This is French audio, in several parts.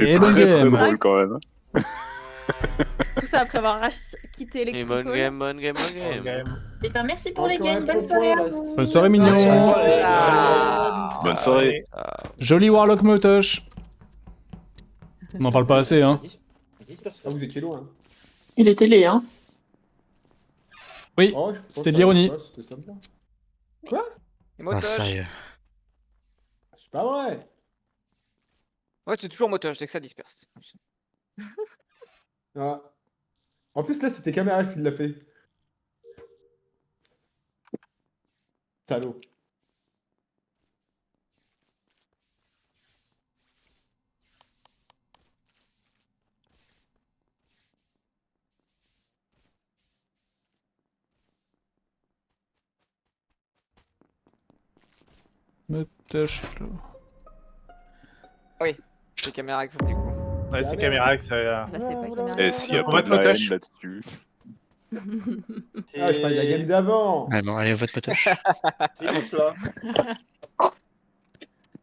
Et C'est bonne très game. drôle quand même. Tout ça après avoir quitté Et bonne Electrical. game, bonne game, bonne game. Et ben merci pour les Encore un games, bonne point soirée pour à le vous. reste. Bonne soirée, mignon. Bonne soirée. Joli Warlock Motoche. On n'en parle pas assez, hein. Ah, vous étiez loin. Il était laid, hein. Oui, Oh, je pense c'était de que l'ironie. ouais, c'était sympa. Quoi? Et motoche. sérieux. C'est pas vrai. Ouais, c'est toujours motoche dès que ça disperse. Ah. En plus, là, c'était Caméras qui l'a fait. Salaud. Motoche. C'est caméra du coup. Ouais, c'est Camérax. Là, c'est pas caméra. Et s'il y a On pas va de être la haine motoche. là-dessus. Ah, je parle de la game d'avant. Ah non, allez, vote Motoche. Silence là.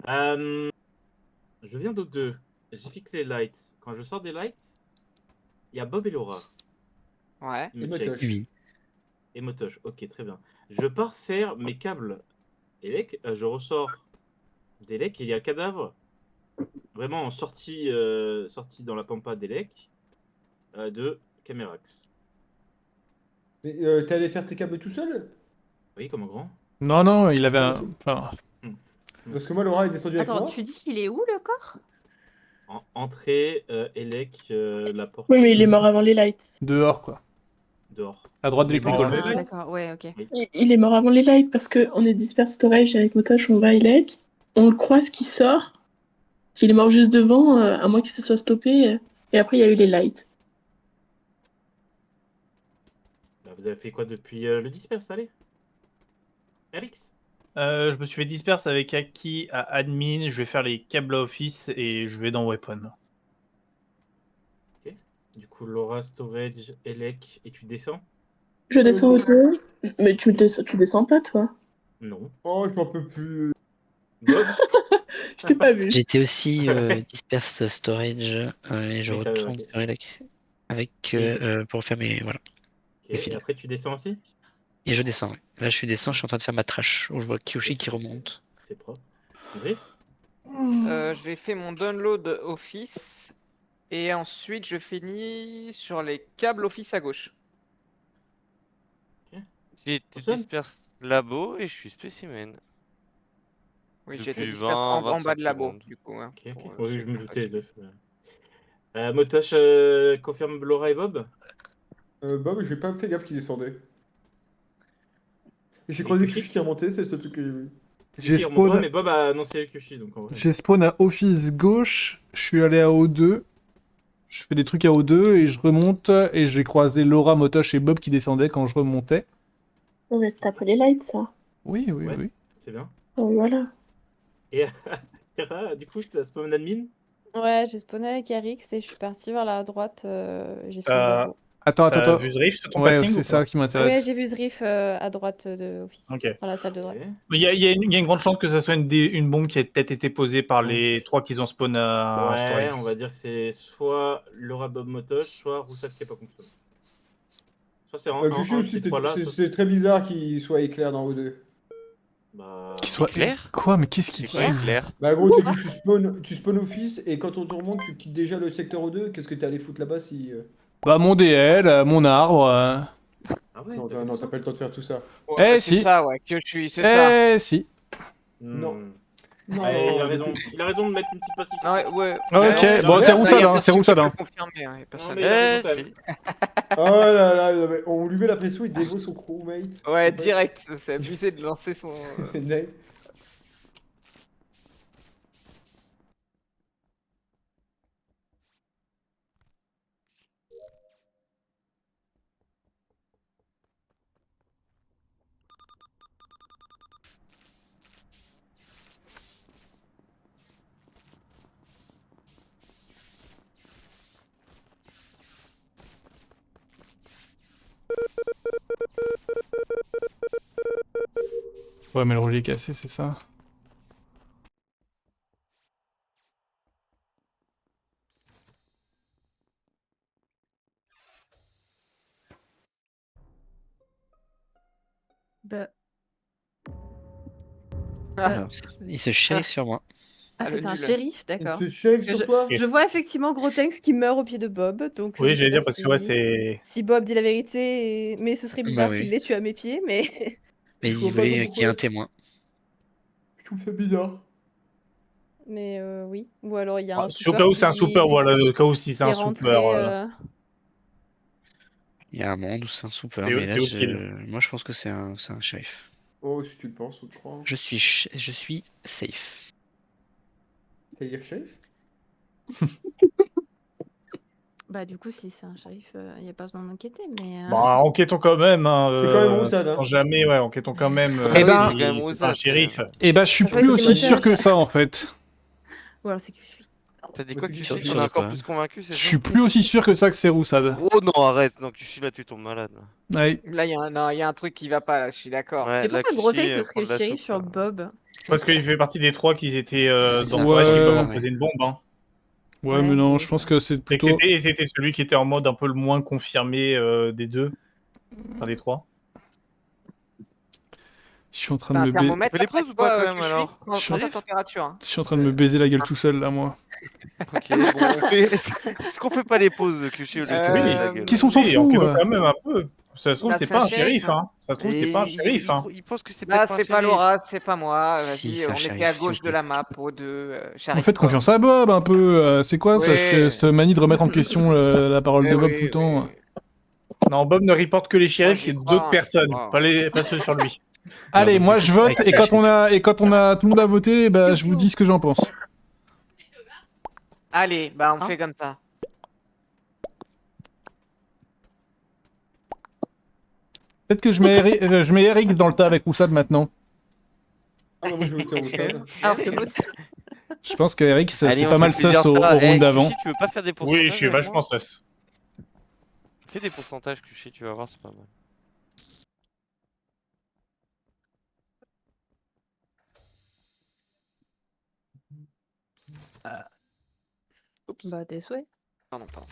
Je viens de 2. J'ai fixé les lights. Quand je sors des lights, il y a Bob et Laura. Ouais. Ils Et me check. Motoche. Oui. Et Motoche. Ok, très bien. Je pars faire mes câbles Elec. Je ressors d'Elec et il y a un cadavre vraiment en sortie, sortie dans la pampa d'Elec de Camérax. Mais t'es allé faire tes câbles tout seul? Oui, comme un grand. Non, non, il avait un. Enfin, Parce que moi, Laura est descendue avec Attends, moi. tu dis qu'il est où le corps? Entrée, Elec, la porte Oui, mais il est mort avant les lights. dehors, quoi. dehors. À droite de Il est mort l'électrical. avant Ah, d'accord, ouais, ok. Il est mort avant les lights parce qu'on est disperse storage avec Motoche, on va à Elec. On le croise qui sort. S'il est mort juste devant, à moins qu'il se soit stoppé. Et après, il y a eu les lights. Bah, vous avez fait quoi depuis le disperse, allez Erix. Je me suis fait disperse avec Aki à admin. Je vais faire les câbles à office et je vais dans weapon. Du coup, Laura, storage, Elec, et tu descends? Je descends au deux. Mais tu descends pas, toi. Non. Oh, j'en peux plus. Bob. Je t'ai pas vu. J'étais aussi disperse storage et je Oui, t'as- retourne ok. sur Elec avec pour faire mes voilà. Ok, et après, tu descends aussi? Et je descends. Ouais. Là, je suis en train de faire ma trash. Où je vois Kyoshi qui remonte. C'est propre. Griff. Je vais faire mon download office et ensuite je finis sur les câbles office à gauche. J'ai été Personne disperse labo et je suis spécimen. Oui, j'ai été Depuis disperse 20, en bas 25 de labo, secondes. du coup. Hein, Ok, ok. pour, Oui, ceux je qui me n'ont pas doutais. suivi. Motoche confirme Laura et Bob? Bob, j'ai pas fait gaffe qu'il descendait. J'ai Mais croisé Kushi Kushi qui remontait, c'est le seul truc que j'ai vu. J'ai Kushi remonte pas, spawn... mais Bob a annoncé Kushi, donc en vrai. J'ai spawn à office gauche, je suis allé à O2, je fais des trucs à O2 et je remonte et j'ai croisé Laura, Motoche et Bob qui descendaient quand je remontais. Non, mais c'était après les lights, ça. Oui, oui, Ouais. oui. C'est bien. Donc voilà. Et Hera, du coup, t'as spawn admin? Ouais, j'ai spawné avec Arix et je suis partie vers la droite. J'ai fait le Euh, labo. Attends, T'as attends. vu Zriff sur ton Ouais, passing c'est ou ça pas? qui Ouais, m'intéresse. j'ai vu Zriff à droite de Office, Ok. dans la salle de droite. Ok. Il y a une grande chance que ça soit une bombe qui a peut-être été posée par les trois qu'ils ont spawn à Ouais, storage. on va dire que c'est soit Laura Bob Motoche, soit Roussac qui est pas confirmé. Soit c'est Kushi un de aussi, ces trois-là, soit... c'est très bizarre qu'il soit éclair dans O2. Bah... Qu'il soit Éclair? Quoi? Mais qu'est-ce qu'il C'est quoi dit? éclair? Bah gros, tu spawn office et quand on te remonte, tu quittes déjà le secteur O2. Qu'est-ce que t'es allé foutre là-bas si... Bah mon DL, mon arbre... Ah ouais, Non, t'as fait non, tout t'as ça pas le temps de faire tout ça. Ouais, Eh, c'est si. ça, ouais, que je suis, c'est ça. Eh si. Non. Non. Ouais, il a raison. Il a raison de mettre une petite pastille. Ah ouais, ouais. Ah, ok, Ouais, bon, ouais, c'est ça, Roussade, y a hein, c'est personne qui Roussade, peut hein. le confirmer, hein, y a personne. Non, mais il a raison, Eh quand si. même. Oh là là, non, mais on lui met la pression, il dévaut son crewmate. Ouais, Son pote. direct, c'est abusé de lancer son... C'est net. Ouais, mais le rouge est cassé, c'est ça. Bah, Alors, il se shérif sur moi. Ah, Ah, le c'était un nul. shérif, d'accord. Tu shérif Parce que sur toi Je vois effectivement Grotex qui meurt au pied de Bob, donc Oui, je sais j'allais pas dire parce que ouais, c'est. si Bob dit la vérité, mais ce serait bizarre oui. qu'il l'ait tué à mes pieds, mais... Mais Je il vois pas voulait trop qu'il y ait un pourquoi. témoin. Je trouve ça bizarre. Mais oui. Ou alors il y a un Au super cas où c'est un super, voilà, au cas où si c'est qui est un super. rentré... Il y a un monde où c'est un super, C'est- mais là, c'est utile. moi je pense que c'est un shérif. Oh, si tu le penses, on te croit. Je suis safe. T'as dire shérif? Bah du coup, si c'est un shérif, il n'y a pas besoin d'inquiéter, mais... Bah, enquêtons quand même. Hein, C'est quand même Roussad, hein. Jamais, ouais, enquêtons quand même. Eh ben- c'est quand même c'est Roussad, pas un quand shérif. même. Et bah, je suis Je crois plus que aussi c'était sûr Motage. que ça, en fait. Ou alors c'est que je suis... T'as dit Moi, quoi, c'est Kushi? Kushi. T'en as encore Quoi. plus convaincu, c'est Je ça? suis plus aussi sûr que ça que c'est Roussad. Oh non, arrête. Non, Kushi, là, tu tombes malade. Là. Ouais. Là, il y a un truc qui va pas, là, je suis d'accord. Ouais, Et là, pourquoi Kushi, Grotex ce prend serait le de la shérif soupe, sur là. Bob? Parce qu'il fait partie des 3 qui étaient C'est dans ça. le forêt qui Ouais. peuvent poser une bombe. Hein. Ouais, mais non, je pense que c'est Et que plutôt... c'était celui qui était en mode un peu le moins confirmé des 2. Enfin, des 3. Je suis en train T'as de un me thermomètre Fais les après pauses ou toi, pas, quand même, Kushi alors Prends ta Shérif température. Hein. Je suis en train de me baiser la gueule tout seul, là, moi. Ok, bon, est-ce qu'on fait pas les pauses, Kushi, au lieu de te Oui. baiser la gueule? Qu'est-ce qu'on s'en Oui, fout enquêtons quand même un peu. Ça se trouve, Bah, c'est c'est pas un un shérif. shérif, Hein. Ça se trouve, c'est pas un Et shérif. Hein. il pense que c'est Là, peut-être c'est pas un shérif. Laura, c'est pas moi. Si, Vas-y, c'est un on était shérif, à s'il gauche vous de plaît. la map, au 2. En Shérif, fait, quoi. confiance à Bob, un peu. C'est quoi, ça, Ouais. cette manie de remettre en question la parole Eh de Bob oui, tout le temps? oui. Non, Bob ne reporte que les shérifs, j'y qui est crois, d'autres j'y personnes, crois. pas ceux sur lui. Allez, donc, moi du coup, je c'est vote, avec et le quand on a tout le monde a voté, bah, je vous Piou-piou. dis ce que j'en pense. Allez, bah on Hein fait comme ça. Peut-être que je mets Eric dans le tas avec Roussad maintenant. Ah, non, moi, je vais voter Roussad. Alors que Motage... Je pense que Eric, Allez, c'est on pas fait mal plusieurs sus au tas. round Eh, d'avant. Kushi, tu veux pas faire des pourcentages Oui, je suis avec vachement moi sus. Fais des pourcentages, Kushi, tu vas voir, c'est pas mal. Oups. Bah, tes souhaits. Pardon, pardon.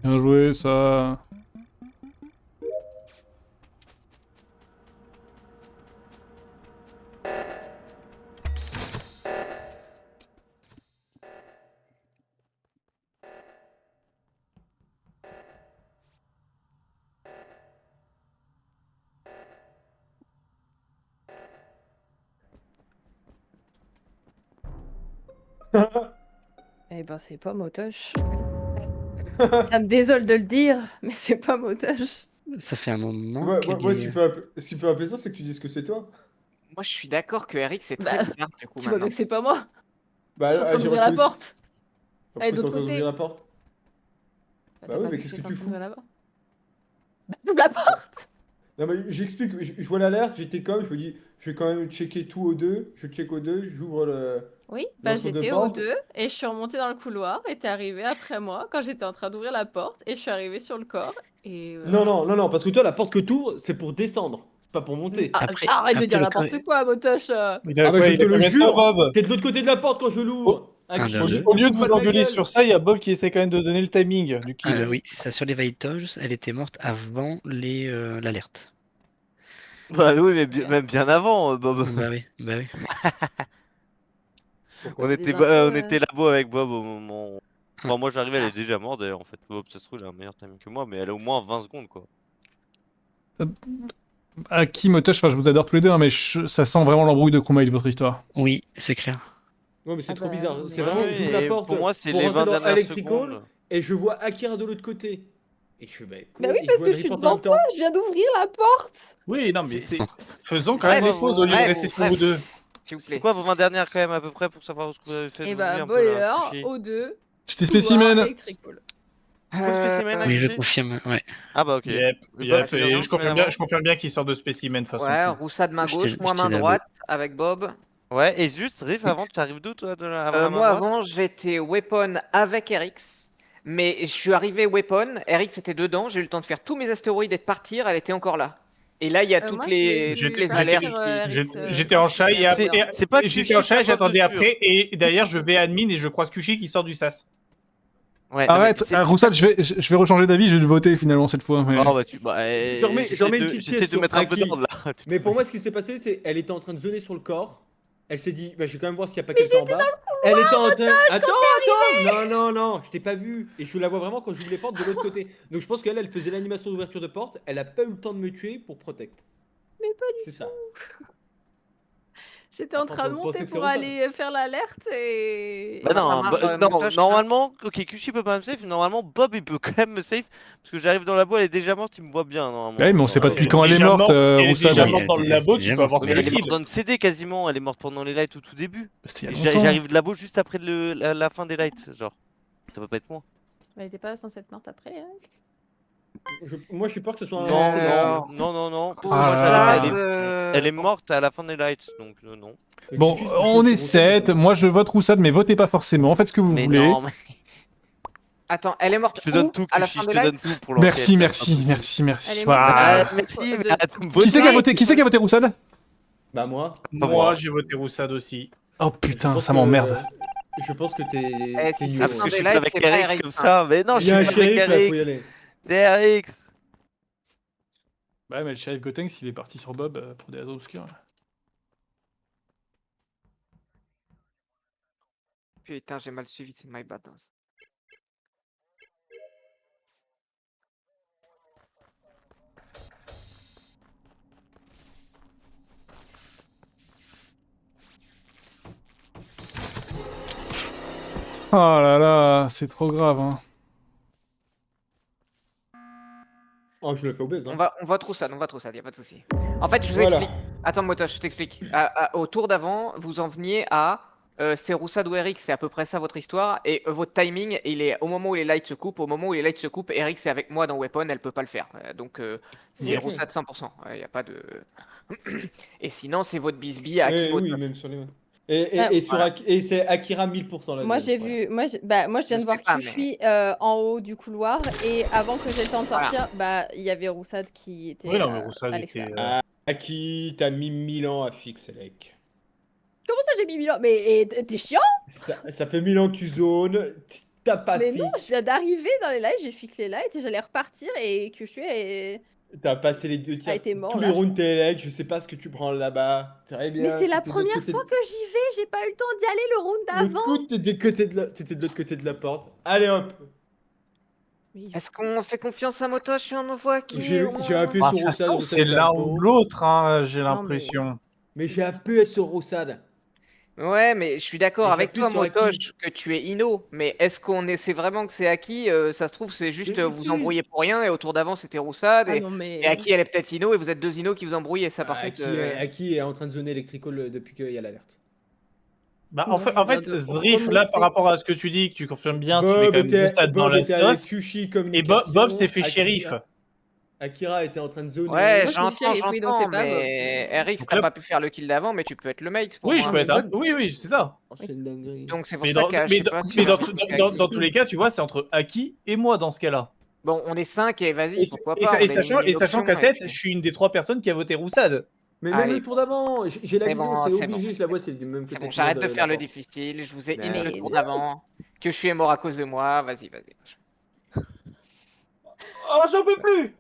Bien joué, ça. Eh ben, c'est pas Motage. Ça me désole de le dire, mais c'est pas Motage. Ça fait un moment Moi, qu'elle moi, est- ce qui me fait plaisir, c'est que tu dises que c'est toi. Moi, je suis d'accord que Eric, c'est très Bah, bizarre du coup Tu vois bien maintenant. que c'est pas moi. Bah, Je suis en train j'ai d'ouvrir la retrouvé- porte. Pourquoi Allez, de t'es en l'autre train d'ouvrir côté. la porte? Bah, Bah t'as oui, pas mais vu qu'est-ce j'étais que en tu train fous? d'ouvrir la porte. Bah, ouvre la porte. Non, mais j'explique, je vois l'alerte, j'étais comme, je me dis, je vais quand même checker tout au 2, je check au 2, j'ouvre le. Oui, bah L'entre-deux j'étais au portes. 2 et je suis remontée dans le couloir et t'es arrivé après moi quand j'étais en train d'ouvrir la porte et je suis arrivée sur le corps et... Non, parce que toi, la porte que t'ouvres, c'est pour descendre, c'est pas pour monter. Ah, Après- arrête de après dire le n'importe corps- quoi, Motoche. Il a Ah, bah, quoi, je il te a le combien de jure. temps, Bob? T'es de l'autre côté de la porte quand je l'ouvre. Un, Qui- deux, deux. Au lieu de Fout vous pas ma engueuler gueule. sur ça, il y a Bob qui essaie quand même de donner le timing du kill. Oui, c'est ça. Sur les Vaitoges, elle était morte avant l'alerte. Bah oui, mais même bien avant, Bob. Bah oui, bah oui. On Des était, infos, on était là-bas avec Bob au moment. Enfin, moi j'arrivais, elle est déjà morte d'ailleurs en fait. Bob, ça se trouve, il a un meilleur timing que moi, mais elle a au moins 20 secondes quoi. À qui Motoche, enfin, je vous adore tous les deux, hein, mais ça sent vraiment l'embrouille de combat de votre histoire. Oui, c'est clair. Ouais, mais c'est Ah trop bah, bizarre. oui, C'est mais- vraiment, Ouais, j'ouvre la et porte pour moi, c'est pour les rentrer 20 dans dernières Electrical secondes. et je vois Akira de l'autre côté. Et je fais, bah, quoi, Bah oui, et parce vois que le je suis report en devant même temps. toi, je viens d'ouvrir la porte. Oui, non, mais C'est- faisons quand même Bref, des pauses au lieu de bref, rester sur bref. vous deux. s'il vous C'est plaît. quoi vos 20 dernières quand même à peu près pour savoir ce que vous avez fait? Et je bah, m'oublie un peu, là, boiler, Kushi. O2, J'étais couloir, spécimen. électrical. Full spécimen, là, Oui, je Kushi confirme, ouais. Ah bah ok. Yep, Bob, yep, tu et viens je confirme bien qu'il sort de spécimen de toute façon. Ouais, Roussade main gauche, moi main j'étais là-bas. droite avec Bob. Ouais, et juste, Riff, avant, tu arrives d'où toi avant la main Moi droite? avant, j'étais weapon avec Erix. Mais je suis arrivé weapon, Erix était dedans, j'ai eu le temps de faire tous mes astéroïdes et de partir, elle était encore là. Et là, il y a toutes moi, je l'ai vu les partir, alertes. Erix, J'étais quand en je chat suis et passé. après, C'est pas j'étais en Kushi, chat et pas Bob j'attendais dessus. après. Et d'ailleurs, je vais admin et je croise Kushi qui sort du sas. Ouais, non, mais Arrête, Roussade, je vais rechanger d'avis, je vais le voter finalement cette fois. Mais... Oh bah tu. Bah, Je remets une petite j'essaie pièce de mettre un peu Aki. d'ordre là. Mais pour moi, ce qui s'est passé, c'est elle était en train de zoner sur le corps. Elle s'est dit, bah, je vais quand même voir s'il n'y a pas quelqu'un en bas. Elle était en train. Attends, non, je t'ai pas vu. Et je la vois vraiment quand j'ouvre les portes de l'autre côté. Donc je pense qu'elle, elle faisait l'animation d'ouverture de porte. Elle a pas eu le temps de me tuer pour protect. Mais pas du C'est ça. J'étais en Attends, train de vous pensez monter que c'est pour Roussade aller faire l'alerte et. Bah non, non, Motoche, normalement, ok, Kushi peut pas me safe, normalement Bob il peut quand même me safe, parce que j'arrive dans la boîte, elle est déjà morte, il me voit bien normalement. Ouais, mais on sait pas Normalement. depuis quand elle est déjà morte, morte, elle est Roussade. déjà Oui, morte dans le elle est labo, tu déjà peux avoir morte, fait Mais elle la est morte kill. dans le CD quasiment, elle est morte pendant les lights au tout début. C'était il y Et a longtemps. j'arrive de labo juste après la fin des lights, genre. Ça peut pas être moi. Elle était pas censée être morte après. Hein. Moi, je suis peur que ce soit un. Non. Parce que Ah moi, là elle est morte à la fin des lights, donc non. Bon, on est 7, moi je vote Roussade, mais votez pas forcément, faites ce que vous Mais voulez. non, mais Attends, elle est morte je te donne où tout, à la Kushi, fin je des te donne lights tout pour l'enquête. Merci, là, merci, c'est pas merci, merci. Elle est Voilà. morte. possible. Merci, De- mais attends, Qui c'est qui a voté Roussade? Bah, moi. Moi, j'ai voté Roussade aussi. Oh putain, ça m'emmerde. Je pense que t'es. si nul. c'est Ah, parce que je suis Des pas lights, avec c'est pas RX RX, comme hein. ça, mais non, je Il y suis a pas un avec shérif là, faut y RX. aller. C'est RX. Ouais, mais le shérif Gotenks, il est parti sur Bob pour des raisons obscures. Putain, j'ai mal suivi, c'est my bad. Oh là là, c'est trop grave. Hein. Oh, je le fais obèse. Hein. On vote Roussade, y a pas de souci. En fait, je vous Voilà. explique. Attends, Motoche, je t'explique. Au tour d'avant, vous en veniez à c'est Roussade ou Eric, c'est à peu près ça votre histoire. Et votre timing, il est au moment où les lights se coupent. Au moment où les lights se coupent, Eric est avec moi dans Weapon, elle peut pas le faire. Donc c'est Ok. Roussade 100%. Il y a pas de. Et sinon, c'est votre bisbee à qui Oui, Motoche. même sur les mains. Et c'est Akira 1000% là. Moi j'ai vu, moi je viens de voir sais pas, Kushi en haut du couloir et avant que j'aie le temps de sortir, bah il y avait Roussade qui était Oui, non, mais Roussade à était. l'extérieur. Aki, t'as mis 1000 ans à fixer, mec. Comment ça j'ai mis 1000 ans? Mais t'es chiant? Ça fait 1000 ans que tu zones, t'as pas Mais fixé. non, je viens d'arriver dans les lights, j'ai fixé les lights et j'allais repartir et Kushi est... T'as passé les 2 tiers. été mort, Tous là, les je rounds t'es élec, je sais pas ce que tu prends là-bas. Très bien. Mais c'est la t'étais de première l'autre côté fois que j'y vais, j'ai pas eu le temps d'y aller le round L'autre d'avant. coup, t'étais de l'autre côté de la porte. Allez hop. Est-ce qu'on fait confiance à Motoche et on envoie qui J'ai appuyé Ah, sur de toute Roussade. façon, c'est l'un ou l'autre, hein, j'ai l'impression. Mais j'ai appuyé sur Roussade. Ouais, mais je suis d'accord Et avec j'appuie toi, sur Motoche, que tu es Inno. Mais est-ce qu'on essaie vraiment que c'est Aki? Ça se trouve, c'est juste Mais vous si. embrouillez pour rien et au tour d'avant c'était Roussade. Ah Et, non, mais... et Aki, elle est peut-être Inno et vous êtes deux Inno qui vous embrouillez. Ça, par contre. Aki est en train de zoner Electrical depuis qu'il y a l'alerte. Bah, Non, en fait, je viens de Zrif, là, remonter. par rapport à ce que tu dis, que tu confirmes bien, tu mets quand même Roussade dans la sauce. Et Bob s'est fait shérif. Akira était en train de zoner. Ouais, Moi, je suis j'entends, shérif, oui, donc c'est pas mais RX, Donc t'as là- pas pu faire le kill d'avant, mais tu peux être le mate. Pour Oui, moi. je peux être un. Oui, c'est ça. Oh, c'est une dinguerie. Donc c'est pour Mais ça dans, que je mais sais dans- pas si mais on dans- va faire dans- Aki. dans tous les cas, tu vois, c'est entre Aki et moi dans ce cas-là. Bon, on est 5 et vas-y, pourquoi pas. Et on sachant, élimine et sachant une qu'à option, 7, et puis- je suis une des 3 personnes qui a voté Roussade. Mais même Allez. le tour d'avant, j'ai la C'est vision, bon, c'est c'est obligé, bon. je la vois, c'est du même côté. C'est bon, que j'arrête moi de faire la le porte. difficile. Je vous ai Mais dit le non. tour d'avant que je suis mort à cause de moi. Vas-y. Oh, j'en peux plus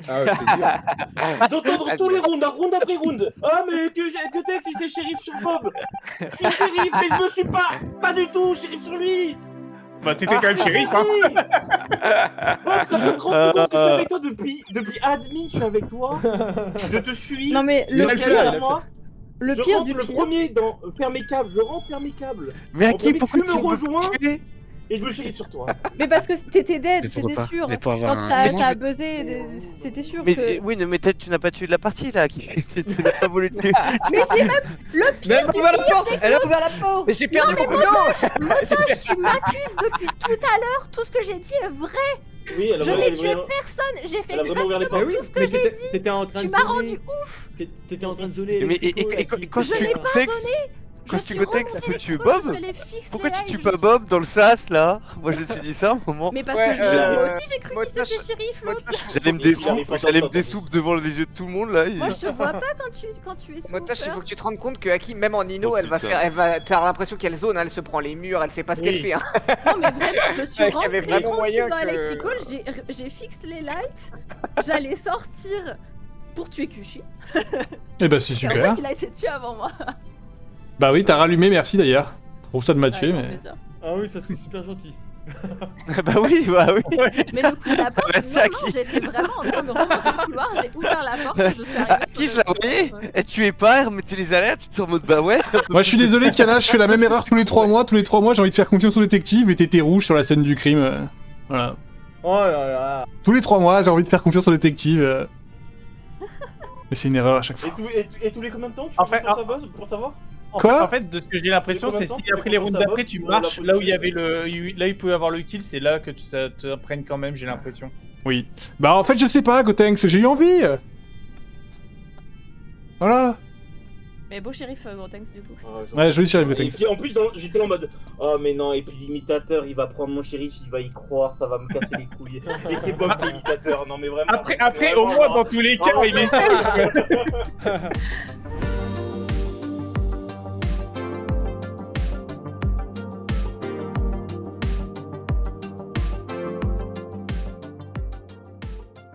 Ah ouais, c'est dur. d'entendre tous les rounds, round après round. Ah, mais que Tex, il s'est shérif sur Bob. Je suis shérif, mais je me suis pas du tout shérif sur lui. Bah, t'étais quand même shérif, hein. Oui. Bob, ça fait 30 secondes que je suis avec toi depuis admin, je suis avec toi. Je te suis. Non mais Il a le le pire, faire, il a moi. le Je pire rentre du le pire, premier dans faire mes câbles, je rentre faire mes câbles. Mais En Aki, premier, pourquoi tu tu me me rejoins. tuer Et je me shérif sur toi. Mais parce que t'étais dead, Mais pourquoi c'était pas sûr. Mais pour avoir Quand un ça démon, a je- buzzé, c'était sûr Mais que. oui, mais peut-être tu n'as pas tué de la partie là. Tu n'as pas voulu tuer. Mais j'ai même. Le Mais pire elle a du ouvert la pire, porte. c'est que Elle a ouvert la porte. Mais j'ai perdu mais beaucoup de temps. Motoche, tu m'accuses depuis tout à l'heure. Tout ce que j'ai dit est vrai. Oui, elle a Je vraiment n'ai tué ouvert- personne. J'ai fait Elle a vraiment ouvert les exactement portes. tout ce que mais j'ai dit. t'étais en train Tu de m'as zoner. rendu ouf. T'étais en train de zoner. Mais Electrico, et là, quand qui- Je tu n'ai pas textes, zoné. quand Je tu suis me textes remontée que avec tu es Nico, Bob, je suis allée fixer pourquoi les tu tues lives, pas Bob dans le sas là? Moi je me suis dit ça à un moment. Mais parce Ouais, que moi aussi j'ai cru qu'il Motoche- s'était shérif l'autre. J'allais me dessoupe devant les yeux de tout le monde là. Moi je te vois pas quand tu es sous. Motoche, il faut que tu te rendes compte que Aki, même en Nino, Oh, elle va putain. faire, t'as l'impression qu'elle zone, hein, elle se prend les murs, elle sait pas ce qu'elle Oui. fait. Hein. Non mais vraiment, je suis Il y avait rentrée vraiment tranquille moyen dans que- Electrical, j'ai fixé les lights, j'allais sortir pour tuer Kushi. Eh bah c'est Et en super. fait il a été tué avant moi. Bah oui, t'as rallumé, merci d'ailleurs. Pour ça de matcher, Avec grand mais... plaisir. Ah oui, ça c'est super gentil. Bah oui, bah oui. Mais le coup de la porte, Merci, non, Aki. j'étais vraiment en train de remonter le couloir, j'ai ouvert la porte et je suis arrivée. À qui je la voyais? Et tu es pas, remettez les alertes, tu es en mode bah ouais. Moi je suis désolé Kana, je fais la même erreur tous les 3 mois. Tous les 3 mois j'ai envie de faire confiance au détective et t'étais rouge sur la scène du crime. Voilà. Oh là là. Tous les 3 mois j'ai envie de faire confiance au détective. Mais c'est une erreur à chaque fois. Et tous les combien de temps tu En fais fait, ça boss pour savoir? Quoi En fait, de ce que j'ai l'impression, Et combien c'est de temps si tu après fais les confiance rounds à d'après, Bob tu pour la marches là où il y prochaine avait là où il pouvait avoir le kill, c'est là que ça te prenne quand même, j'ai l'impression. Oui. Bah en fait je sais pas Gotenks, j'ai eu envie. Voilà. Mais beau shérif Grotenks du coup. Ouais, joli shérif Et Gotenks. puis en plus, j'étais là en mode oh mais non, et puis l'imitateur il va prendre mon shérif, il va y croire, ça va me casser les couilles. Et c'est Bob qui est l'imitateur, non mais vraiment. Après au moins dans tous les cas, il essaie.